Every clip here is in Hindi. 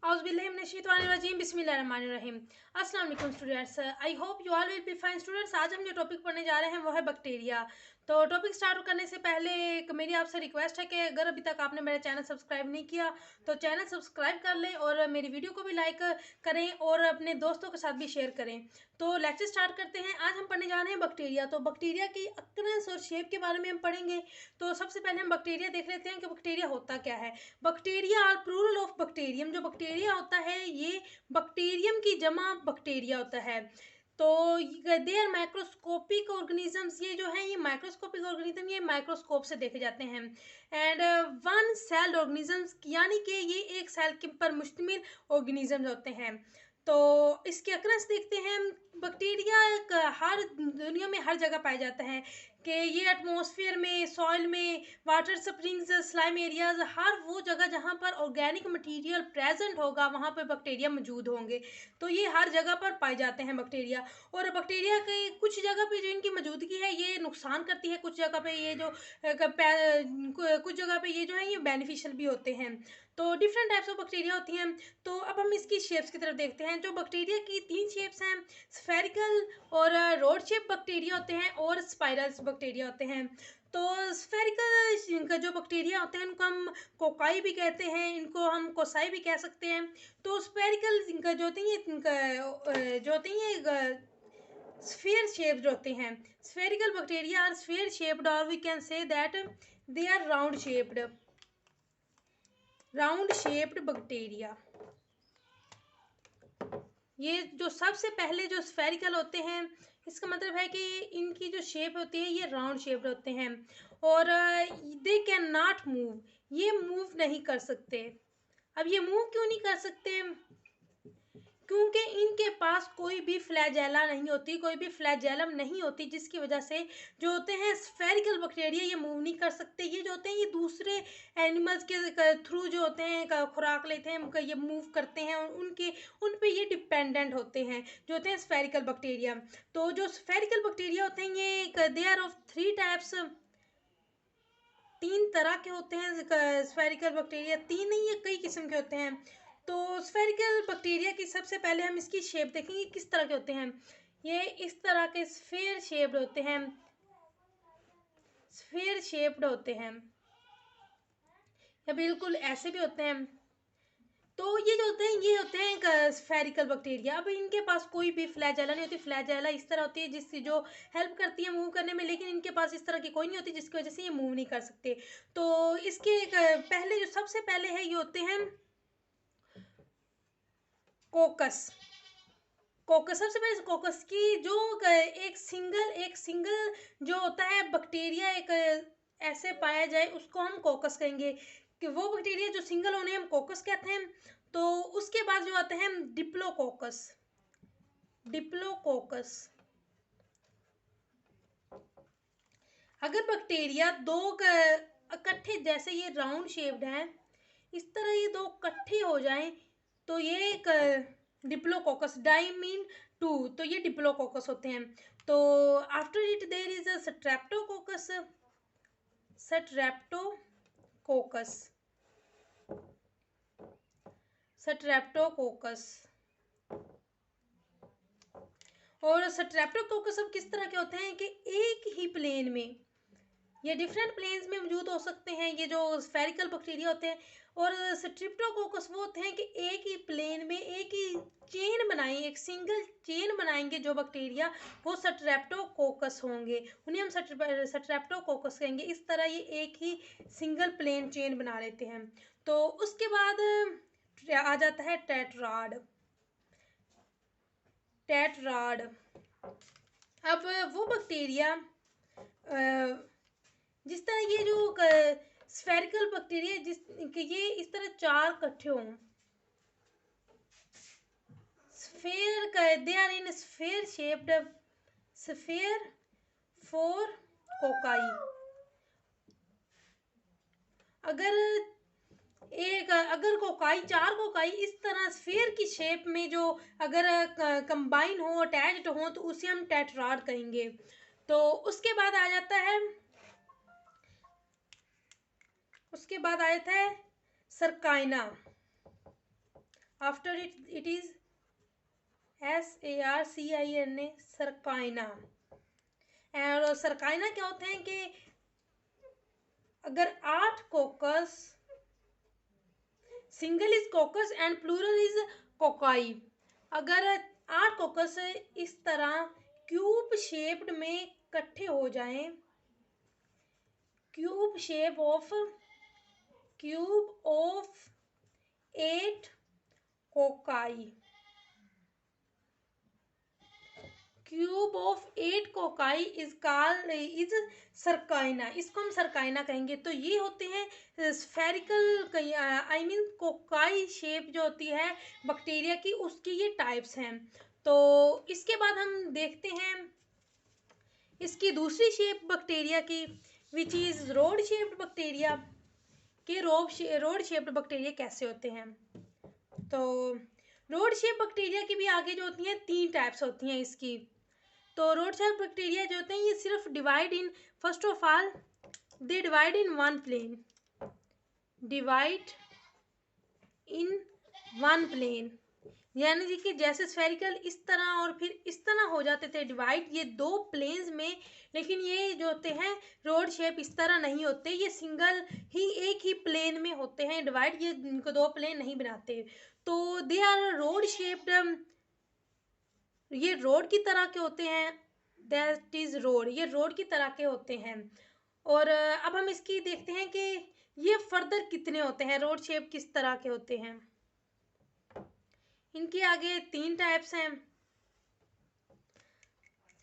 औज़ुबिल्लाहिमिनश्शैतानिर्रजीम बिस्मिल्लाहिर्रहमानिर्रहीम। अस्सलाम वालेकुम students, I hope you all will be fine students. आज हम जो टॉपिक पढ़ने जा रहे हैं वो है बैक्टीरिया। तो टॉपिक स्टार्ट करने से पहले एक मेरी आपसे रिक्वेस्ट है कि अगर अभी तक आपने मेरा चैनल सब्सक्राइब नहीं किया तो चैनल सब्सक्राइब कर लें और मेरी वीडियो को भी लाइक करें और अपने दोस्तों के साथ भी शेयर करें। तो लेक्चर स्टार्ट करते हैं। आज हम पढ़ने जा रहे हैं बैक्टीरिया। तो बैक्टीरिया की अक्रेंस और शेप के बारे में हम पढ़ेंगे। तो सबसे पहले हम बैक्टीरिया देख लेते हैं कि बैक्टीरिया होता क्या है। Bacteria are plural of bacterium. जो बैक्टीरिया होता है ये बैक्टीरियम की जमा बैक्टीरिया होता है। तो दे आर माइक्रोस्कोपिक ऑर्गेनिजम्स। ये जो है ये माइक्रोस्कोपिक ऑर्गेनिज्म, ये माइक्रोस्कोप से देखे जाते हैं। एंड वन सेल्ड ऑर्गेनिजम्स, यानी कि ये एक सेल के पर मुश्तमिल ऑर्गेनिजम्स होते हैं। तो इसके अक्रेंस देखते हैं। बैक्टीरिया हर दुनिया में हर जगह पाया जाता है कि ये एटमॉस्फेयर में, सॉइल में, वाटर स्प्रिंग्स, स्लाइम एरियाज, हर वो जगह जहाँ पर ऑर्गेनिक मटेरियल प्रेजेंट होगा वहाँ पर बैक्टीरिया मौजूद होंगे। तो ये हर जगह पर पाए जाते हैं बैक्टीरिया। और बैक्टीरिया की कुछ जगह पे जो इनकी मौजूदगी है ये नुकसान करती है, कुछ जगह पे ये जो कुछ जगह पे ये जो है ये बेनिफिशियल भी होते हैं। तो डिफरेंट टाइप्स ऑफ बैक्टीरिया होती हैं। तो अब हम इसकी शेप्स की तरफ देखते हैं। जो बैक्टीरिया की 3 शेप्स हैं, स्फेरिकल और रोड शेप बैक्टीरिया होते हैं और स्पाइरल बैक्टीरिया होते हैं। तो स्फेरिकल जो बैक्टीरिया होते हैं उनको हम कोकाई भी कहते हैं, इनको हम कोसाई भी कह सकते हैं। तो स्फेरिकल जो होती हैं स्फीयर शेप्ड होते हैं। Spherical bacteria are sphere shaped और we can say that they are round shaped bacteria. ये जो सबसे पहले जो स्फेरिकल होते हैं इसका मतलब है कि इनकी जो शेप होती है ये राउंड शेप्ड होते हैं और दे कैन नॉट मूव, ये मूव नहीं कर सकते। अब ये मूव क्यों नहीं कर सकते? क्योंकि इनके पास कोई भी फ्लैजेला नहीं होती, कोई भी फ्लैजेलम नहीं होती, जिसकी वजह से जो होते हैं स्फेरिकल बैक्टीरिया ये मूव नहीं कर सकते। ये जो होते हैं ये दूसरे एनिमल्स के थ्रू जो होते हैं खुराक लेते हैं, ये मूव करते हैं और उन पे ये डिपेंडेंट होते हैं जो होते हैं स्फेरिकल बैक्टीरिया। तो जो स्फेरिकल बैक्टीरिया होते हैं ये दे आर ऑफ 3 टाइप्स। 3 तरह के होते हैं स्फेरिकल बैक्टीरिया। 3 नहीं, ये कई किस्म के होते हैं। तो स्फेरिकल बैक्टीरिया की सबसे पहले हम इसकी शेप देखेंगे किस तरह के होते हैं। ये इस तरह के स्फीयर शेप्ड होते हैं, स्फीयर शेप्ड होते हैं, या बिल्कुल ऐसे भी होते हैं। तो ये जो होते हैं ये होते हैं स्फेरिकल बैक्टीरिया। अब इनके पास कोई भी फ्लैजेला नहीं होती। फ्लैजेला इस तरह होती है जिससे जो हेल्प करती है मूव करने में, लेकिन इनके पास इस तरह की कोई नहीं होती जिसकी वजह से ये मूव नहीं कर सकते। तो इसके पहले जो सबसे पहले है ये होते हैं कोकस। कोकस सबसे पहले कोकस की जो एक सिंगल जो होता है बैक्टीरिया एक ऐसे पाया जाए उसको हम कोकस कहेंगे कि वो बैक्टीरिया जो सिंगल होने हम कोकस कहते हैं। तो उसके बाद जो आते हैं डिप्लोकोकस। अगर बैक्टीरिया दो इकट्ठे, जैसे ये राउंड शेप्ड हैं, इस तरह ये दो इकट्ठे हो जाएं तो ये एक डिप्लोकोकस, डाई मीन 2, तो ये डिप्लोकोकस होते हैं। तो after it there is a streptococcus. और स्ट्रेप्टोकोकस अब किस तरह के होते हैं कि एक ही प्लेन में, ये डिफरेंट प्लेन्स में मौजूद हो सकते हैं ये जो स्फेरिकल बैक्टीरिया होते हैं। और स्ट्रेप्टोकोकस वो होते हैं कि एक ही प्लेन में एक ही चेन बनाएं, एक सिंगल चेन बनाएंगे जो बैक्टीरिया, वो स्ट्रेप्टोकोकस होंगे, उन्हें हम स्ट्रेप्टोकोकस कहेंगे। इस तरह ये एक ही सिंगल प्लेन चेन बना लेते हैं। तो उसके बाद आ जाता है टेट्राड। अब वो बैक्टीरिया जिस तरह ये जो स्फेरिकल बैक्टीरिया जिस कि ये इस तरह 4 इकट्ठे हों, they are in sphere shaped, sphere for cocci. अगर कोकाई 4 कोकाई इस तरह स्फेयर की शेप में जो अगर कंबाइन हो, अटैच्ड हो, तो उसे हम टेट्राड कहेंगे। तो उसके बाद आ जाता है सरकाइना। After it is SARCINA, सरकाइना। और सरकाइना क्या होते हैं कि अगर 8 कोकस, single is कोकस and plural is cocci, अगर 8 कोकस इस तरह क्यूब शेप्ड में इकट्ठे हो जाएं, cube of 8 cocci, cube of 8 cocci is sarcina, इसको हम सरकाइना कहेंगे। तो ये होते हैं spherical, I mean cocci shape जो होती है बैक्टीरिया की, उसकी ये टाइप्स हैं। तो इसके बाद हम देखते हैं इसकी दूसरी शेप बैक्टीरिया की, which is road shaped bacteria, के रोड शेप्ड बैक्टीरिया कैसे होते हैं। तो रोड शेप बैक्टीरिया की भी आगे जो होती हैं 3 टाइप्स होती हैं इसकी। तो रोड शेप बैक्टीरिया जो होते हैं ये सिर्फ divide in, first of all they divide in one plane, divide in one plane, यानी कि जैसे स्फेरिकल इस तरह और फिर इस तरह हो जाते थे डिवाइड, ये 2 प्लेन्स में। लेकिन ये जो होते हैं रोड शेप इस तरह नहीं होते, ये सिंगल ही एक ही प्लेन में होते हैं डिवाइड, ये इनको 2 प्लेन नहीं बनाते। तो दे आर रोड शेप्ड, ये रोड की तरह के होते हैं, दैट इज रोड, ये रोड की तरह के होते हैं। और अब हम इसकी देखते हैं कि ये फर्दर कितने होते हैं, रोड शेप किस तरह के होते हैं। इनके आगे 3 टाइप्स हैं।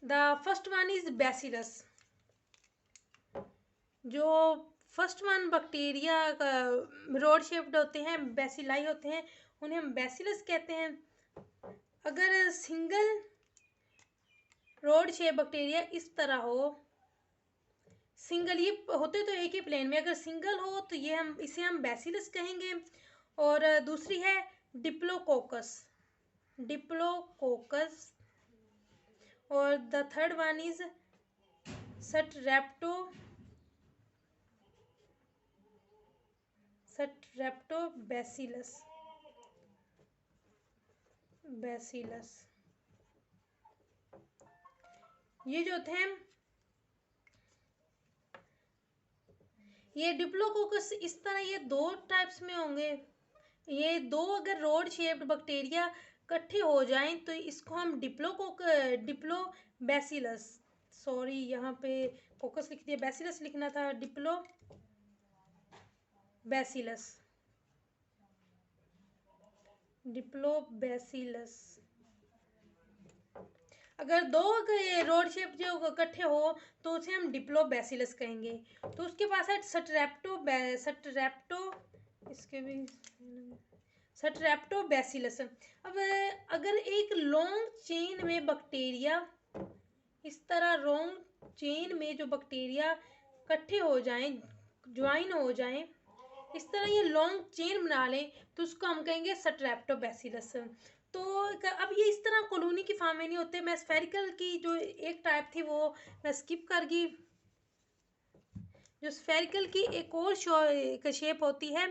The first one is bacillus, जो first one bacteria rod shaped होते हैं, बैसिलाई होते हैं, उन्हें हम बैसिलस कहते हैं। अगर सिंगल रोड शेप बैक्टीरिया इस तरह हो, सिंगल, ये होते तो एक ही प्लेन में, अगर सिंगल हो तो ये इसे हम बैसिलस कहेंगे। और दूसरी है डिप्लोकोकस, डिप्लोकोकस। और the third one is streptobacillus, bacillus. ये जो थे ये डिप्लोकोकस इस तरह ये 2 टाइप्स में होंगे। ये 2 अगर रोड शेप्ड बैक्टीरिया इकट्ठे हो जाएं तो इसको हम डिप्लोबैसिलस, सॉरी यहाँ पे कोकस लिख दिया, बैसिलस लिखना था, डिप्लोबैसिलस, डिप्लोबैसिलस। अगर 2 रोड शेप जो इकट्ठे हो तो उसे हम डिप्लोबैसिलस कहेंगे। तो उसके पास है इसके भी स्ट्रेप्टोबैसिलस। अब अगर एक लॉन्ग चेन में बैक्टीरिया, इस तरह लॉन्ग चेन में जो बैक्टीरिया इकट्ठे हो जाएं, ज्वाइन हो जाएं, इस तरह ये लॉन्ग चेन बना लें तो उसको हम कहेंगे स्ट्रेप्टोबैसिलस। तो अब ये इस तरह कॉलोनी की फॉर्म में नहीं होते। मैं स्फेरिकल की जो एक टाइप थी वो मैं स्किप कर गई। जो स्फेरिकल की एक और शेप होती है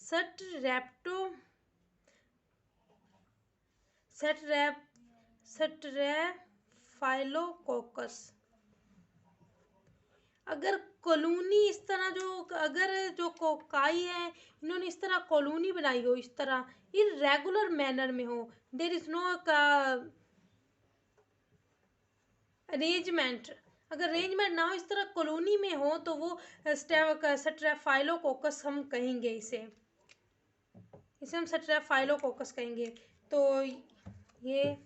स्ट्रेप्टोफाइलोकोकस। अगर कॉलोनी इस तरह जो कोकाई है, इन्होंने इस तरह कॉलोनी बनाई हो, इस तरह इरेगुलर मैनर में हो, देयर इज नो अरेंजमेंट, अगर अरेंजमेंट ना हो, इस तरह कॉलोनी में हो, तो वो स्ट्रेप्टोफाइलोकोकस हम कहेंगे, इसे हम स्ट्रेप्टोफाइलोकोकस कहेंगे। तो ये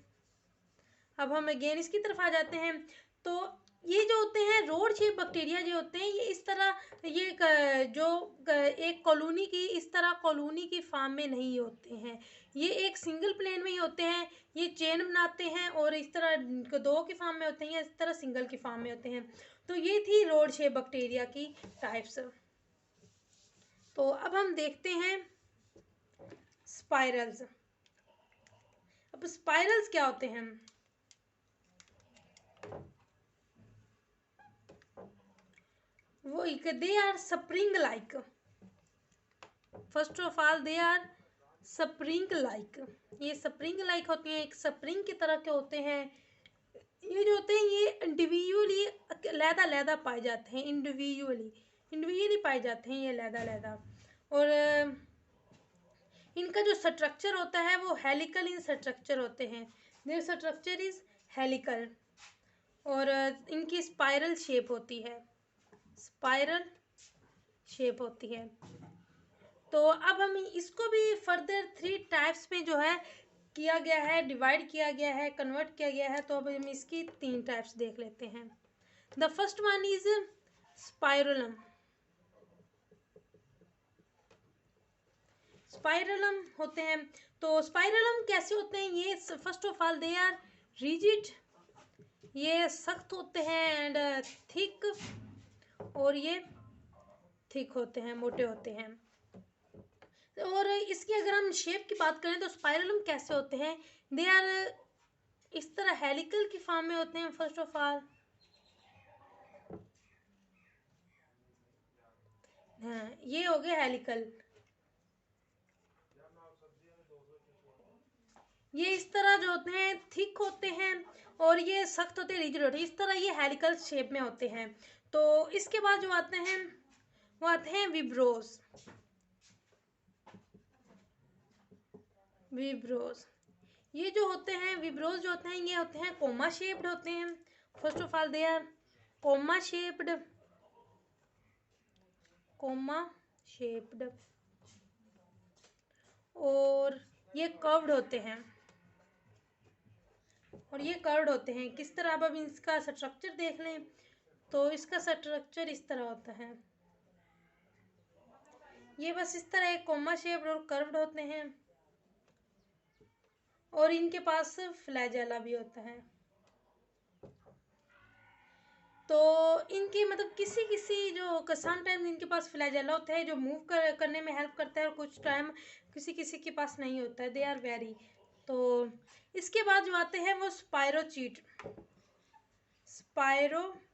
अब हम अगेन इसकी तरफ आ जाते हैं। तो ये जो होते हैं रोड शेप बैक्टीरिया जो होते हैं, ये इस तरह एक कॉलोनी की इस तरह कॉलोनी की फॉर्म में नहीं होते हैं, ये एक सिंगल प्लेन में ही होते हैं। ये चेन बनाते हैं और इस तरह 2 की फॉर्म में होते हैं या इस तरह सिंगल की फॉर्म में होते हैं। तो ये थी रोड शेप बैक्टीरिया की टाइप्स। तो अब हम देखते हैं स्पाइरल्स। अब स्पाइरल्स क्या होते हैं? वो they are spring like, first of all they are spring like, ये स्प्रिंग लाइक होते हैं, एक स्प्रिंग की तरह के होते हैं। ये जो होते हैं ये इंडिविजुअली लहदा पाए जाते हैं, इंडिविजुअली पाए जाते हैं ये लहदा। और इनका जो स्ट्रक्चर होता है वो हेलिकल इन स्ट्रक्चर होते हैं, देयर स्ट्रक्चर इज हेलिकल। और इनकी स्पाइरल शेप होती है, स्पाइरल शेप होती है। तो अब हम इसको भी फर्दर 3 टाइप्स में जो है किया गया है, डिवाइड किया गया है, कन्वर्ट किया गया है। तो अब हम इसकी 3 टाइप्स देख लेते हैं। The first one is spirillum. Spirillum होते हैं, तो स्पाइरलम कैसे होते हैं? ये first of all they are rigid, ये सख्त होते हैं, एंड थिक, और ये थिक होते हैं, मोटे होते हैं। और इसकी अगर हम शेप की बात करें तो स्पाइरलम कैसे होते हैं? दे आर इस तरह हेलिकल की फॉर्म में होते हैं फर्स्ट ऑफ ऑल। हाँ, ये हो गए हेलिकल। ये इस तरह जो होते हैं थिक होते हैं, और ये सख्त होते हैं, रिजिड होते हैं। इस तरह ये हेलिकल शेप में होते हैं। तो इसके बाद जो आते हैं वो आते हैं विब्रोस। विब्रोस ये जो होते हैं, विब्रोस जो होते हैं ये होते हैं कोमा शेप्ड होते हैं। First of all they are comma shaped, comma shaped, और ये कर्व्ड होते हैं, और ये कर्व्ड होते हैं। किस तरह? अब इसका स्ट्रक्चर देख लें तो इसका स्ट्रक्चर इस तरह होता है। ये बस इस तरह एक कोमा शेप्ड और कर्व्ड होते हैं, और इनके पास फ्लैजेला भी होता है। तो इनकी मतलब किसी किसी जो समटाइम इनके पास फ्लैजेला होता है जो मूव करने में हेल्प करता है, और कुछ टाइम किसी किसी के पास नहीं होता है, दे आर वेरी। तो इसके बाद जो आते हैं वो स्पायरोचीट। स्पायरोचीट,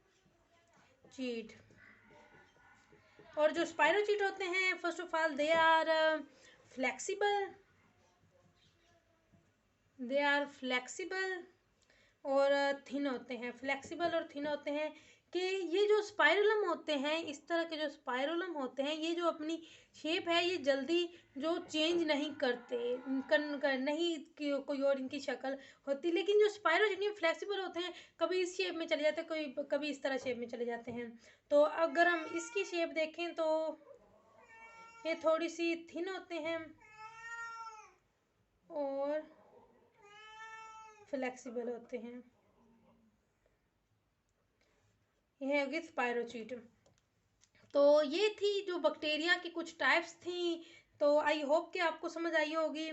और जो स्पायरोचीट होते हैं first of all they are flexible, they are flexible और थिन होते हैं। फ्लेक्सिबल और थिन होते हैं कि ये जो स्पाइरलम होते हैं, इस तरह के जो स्पाइरलम होते हैं, ये जो अपनी शेप है ये जल्दी जो चेंज नहीं करते, नहीं कि कोई और इनकी शक्ल होती। लेकिन जो स्पाइरो जितनी फ्लेक्सिबल होते हैं, कभी इस शेप में चले जाते हैं, कभी इस तरह शेप में चले जाते हैं। तो अगर हम इसकी शेप देखें तो ये थोड़ी सी थिन होते हैं और फ्लेक्सिबल होते हैं। यह होगी स्पायरोचीट। तो ये थी जो बैक्टीरिया की कुछ टाइप्स थी। तो आई होप कि आपको समझ आई होगी।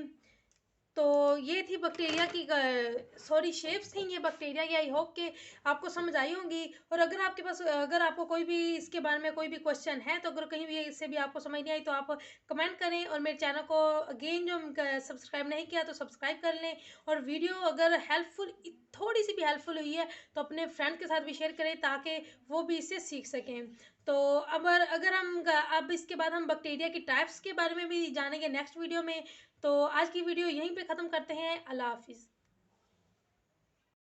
तो ये थी बैक्टीरिया की शेप्स थी ये बैक्टीरिया की। आई होप कि आपको समझ आई होंगी। और अगर आपके पास, अगर आपको कोई भी इसके बारे में कोई भी क्वेश्चन है, तो अगर कहीं भी इससे भी आपको समझ नहीं आई तो आप कमेंट करें। और मेरे चैनल को अगेन जो सब्सक्राइब नहीं किया तो सब्सक्राइब कर लें। और वीडियो अगर हेल्पफुल, थोड़ी सी भी हेल्पफुल हुई है तो अपने फ्रेंड के साथ भी शेयर करें ताकि वो भी इससे सीख सकें। तो अब अगर हम अब इसके बाद हम बैक्टीरिया की टाइप्स के बारे में भी जानेंगे नेक्स्ट वीडियो में। तो आज की वीडियो यहीं पे ख़त्म करते हैं। अल्लाह हाफिज़।